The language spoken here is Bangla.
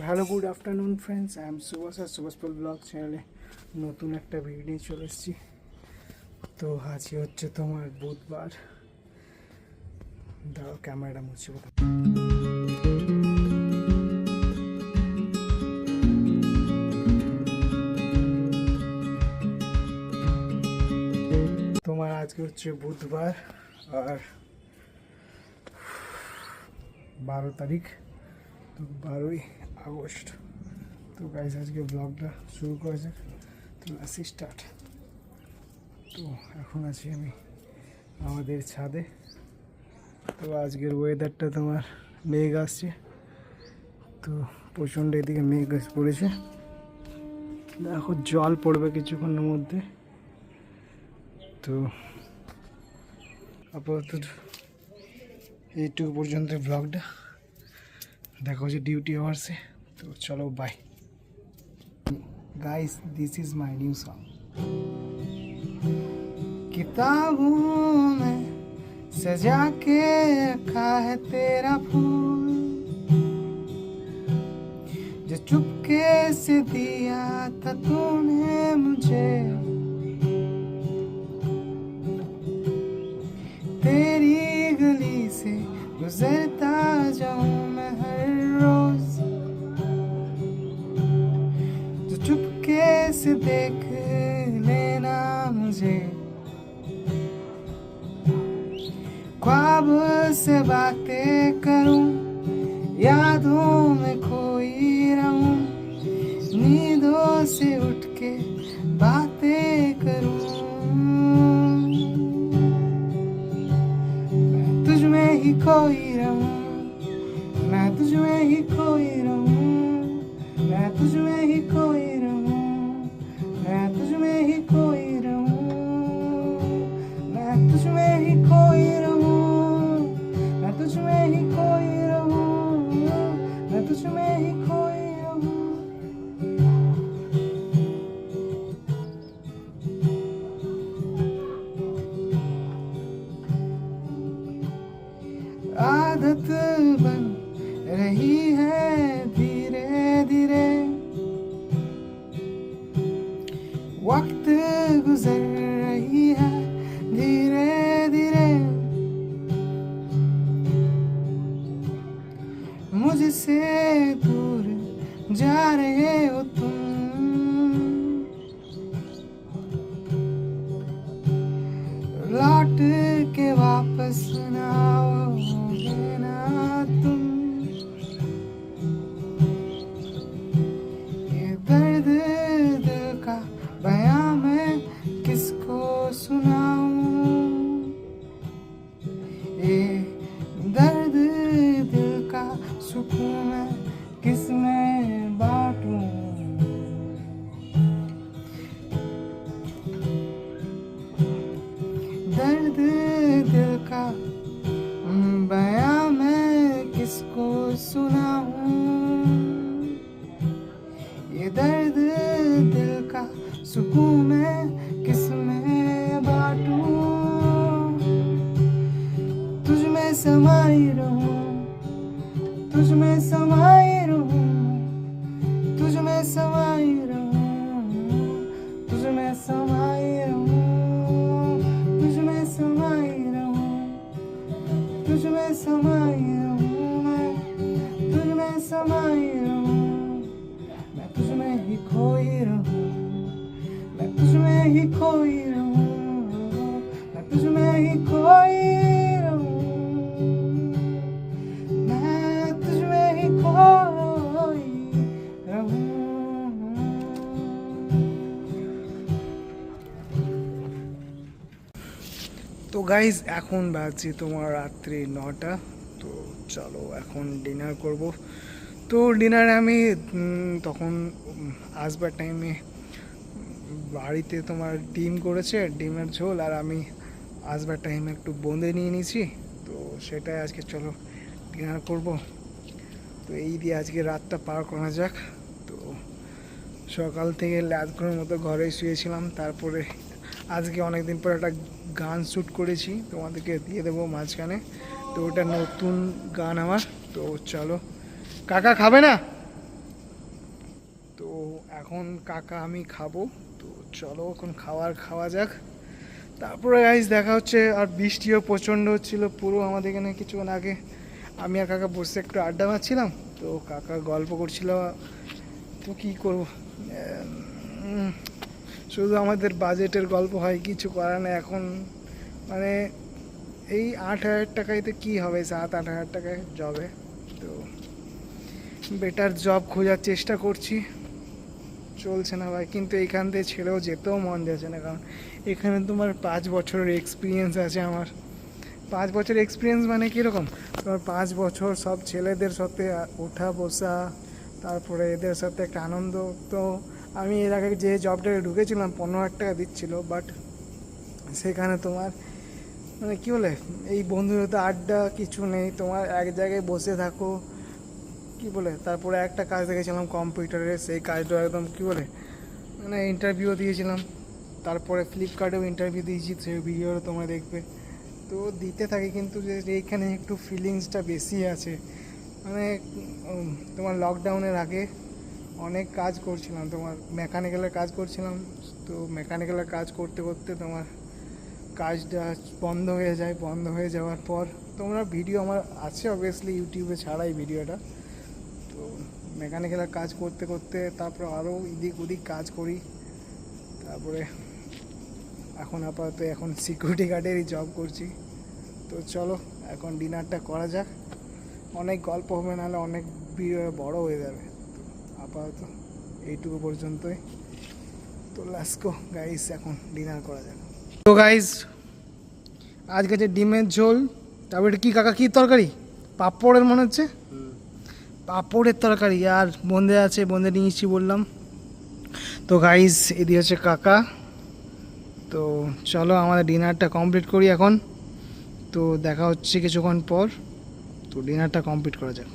Hello good afternoon friends, I am Subhash R সুভাষপল blog চ্যানেলে নতুন একটা ভিডিও নিয়ে চলে এসেছি। তো আজকে হচ্ছে তোমার বুধবার। দাঁড়াও ক্যামেরাটা মুছে কোথাও। তোমার আজকে হচ্ছে বুধবার আর 12 তারিখ, তো 12ই আগস্ট। তো গাইস আজকে ব্লগটা শুরু করেছে, তো আসি স্টার্ট। তো এখন আছি আমি আমাদের ছাদে। তো আজকের ওয়েদারটা তোমার মেঘ আসছে, তো প্রচণ্ড এদিকে মেঘ পড়েছে। দেখো জল পড়বে কিছুক্ষণের মধ্যে। তো আপাতত এইটুকু পর্যন্ত ব্লগটা, দেখা হচ্ছে ডিউটি আওয়ার্সে। তো চলো bye guys, this is my new song. किताबों में सजा के रखा है तेरा फूल, जो चुपके से दिया था तूने मुझे। तेरी गली से गुजरता जाऊं मैं हर रोज, चुपके से देख लेना मुझे। ख्वाब से बातें करूं, यादों में खोई रहूं, नींदों से उठ के बातें करूं। मैं तुझ में ही खोई रहूं, मैं तुझ में ही खोई रहूं, मैं तुझ में ही खोई रहूं, मैं तुझ में ही खोई रहूं, मैं तुझ में ही खोई रहूं, मैं तुझ में ही खोई रहूं, मैं तुझ में ही खोई रहूं। आदत बन रही है धीरे धीरे, वक्त गुजर रही है धीरे धीरे, मुझसे दूर जा रहे हो तुम। लौट के वापस ना आओगे ना तुम। ये दर्द दिल का बयां मैं किसको सुनाऊं, ये दर्द दिल का सुकून मैं किस में बांटूं। दर्द दिल का बयां मैं किसको सुनाऊं, ये दर्द दिल का सुकून मैं किस में बांटूं। तुझ में समाई रहूं, तुझ में समाई रहूं, तुझ में समाई रहूं, तुझ में समाई रहूं, तुझ में समाई रहूं, तुझ में समाई रहूं, मैं तुझ में समाई रहूं, मैं तुझ में ही खोई रहूं, मैं तुझ में ही खोई रहूं, मैं तुझ में ही खोई रहूं, मैं तुझ में ही खोई रहूं। তো গাইজ এখন বাজছে তোমার রাত্রি 9টা। তো চলো এখন ডিনার করব। তো ডিনারে আমি তখন আসবার টাইমে বাড়িতে তোমার ডিম করেছে, ডিমের ঝোল, আর আমি আসবার টাইমে একটু বোঁদে নিয়ে নিয়েছি। তো সেটাই আজকে চলো ডিনার করব। তো এই দিয়ে আজকে রাতটা পার করা যাক। তো সকাল থেকে ল্যাদগুলোর মতো ঘরে শুয়েছিলাম, তারপরে আজকে অনেকদিন পর একটা গান শ্যুট করেছি, তোমাদেরকে দিয়ে দেবো মাঝখানে। তো ওটা নতুন গান আমার। তো চলো, কাকা খাবে না? এখন কাকা আমি খাবো। তো চলো এখন খাওয়া যাক, তারপরে গাইজ দেখা হচ্ছে। আর বৃষ্টিও প্রচণ্ড হচ্ছিলো পুরো আমাদের এখানে কিছুক্ষণ আগে। আমি আর কাকা বসে একটু আড্ডা মারছিলাম, তো কাকা গল্প করছিল। তো কী করবো, শুধু আমাদের বাজেটের গল্প হয়, কিছু করার নেই এখন। মানে এই 8,000 টাকাইতে কী হবে, 7-8 হাজার টাকায় জবে। তো বেটার জব খোঁজার চেষ্টা করছি, চলছে না ভাই। কিন্তু এইখান থেকে ছেড়েও যেতেও মন যাচ্ছে না, কারণ এখানে তোমার 5 বছরের এক্সপিরিয়েন্স আছে আমার। 5 বছরের এক্সপিরিয়েন্স মানে কীরকম, তোমার 5 বছর সব ছেলেদের সাথে ওঠা বসা, তারপরে এদের সাথে একটা আনন্দ। তো আমি এর আগে যে জবটাকে ঢুকেছিলাম 15,000 টাকা দিচ্ছিলো, বাট সেখানে তোমার মানে কী বলে, এই বন্ধুদের তো আড্ডা কিছু নেই, তোমার এক জায়গায় বসে থাকো কী বলে। তারপরে একটা কাজ দেখেছিলাম কম্পিউটারে, সেই কাজটা একদম কী বলে, মানে ইন্টারভিউ দিয়েছিলাম। তারপরে ফ্লিপকার্টেও ইন্টারভিউ দিয়েছি, সেই ভিডিওটা তোমরা দেখবে। তো দিতে থাকি, কিন্তু যে এইখানে একটু ফিলিংসটা বেশি আছে। মানে তোমার লকডাউনের আগে অনেক কাজ করছিলাম, তোমার মেকানিক্যালের কাজ করছিলাম। তো মেকানিক্যালের কাজ করতে করতে তোমার কাজটা বন্ধ হয়ে যায়। বন্ধ হয়ে যাওয়ার পর তোমরা ভিডিও আমার আছে অবভিয়াসলি ইউটিউবে ছাড়াই ভিডিওটা। তো মেকানিক্যালের কাজ করতে করতে তারপর আরও এদিক ওদিক কাজ করি। তারপরে এখন আপাতত এখন সিকিউরিটি গার্ডেরই জব করছি। তো চলো এখন ডিনারটা করা যাক, অনেক গল্প হবে, নাহলে অনেক বড় হয়ে যাবে। তো আপাতত এইটুকু পর্যন্তই। তো লেটস গো গাইস, এখন ডিনার করা যাক। তো গাইস আজকে যে ডিমের ঝোল, তারপরে কি কাকা কী তরকারি, পাঁপড়ের মনে হচ্ছে, পাঁপড়ের তরকারি। আর বোঁদে আছে, বোঁদে নিয়েছি বললাম। তো গাইস এদিকে হচ্ছে কাকা। তো চলো আমাদের ডিনারটা কমপ্লিট করি এখন। তো দেখা হচ্ছে কিছুক্ষণ পর। তো ডিনারটা কমপ্লিট করা যাক।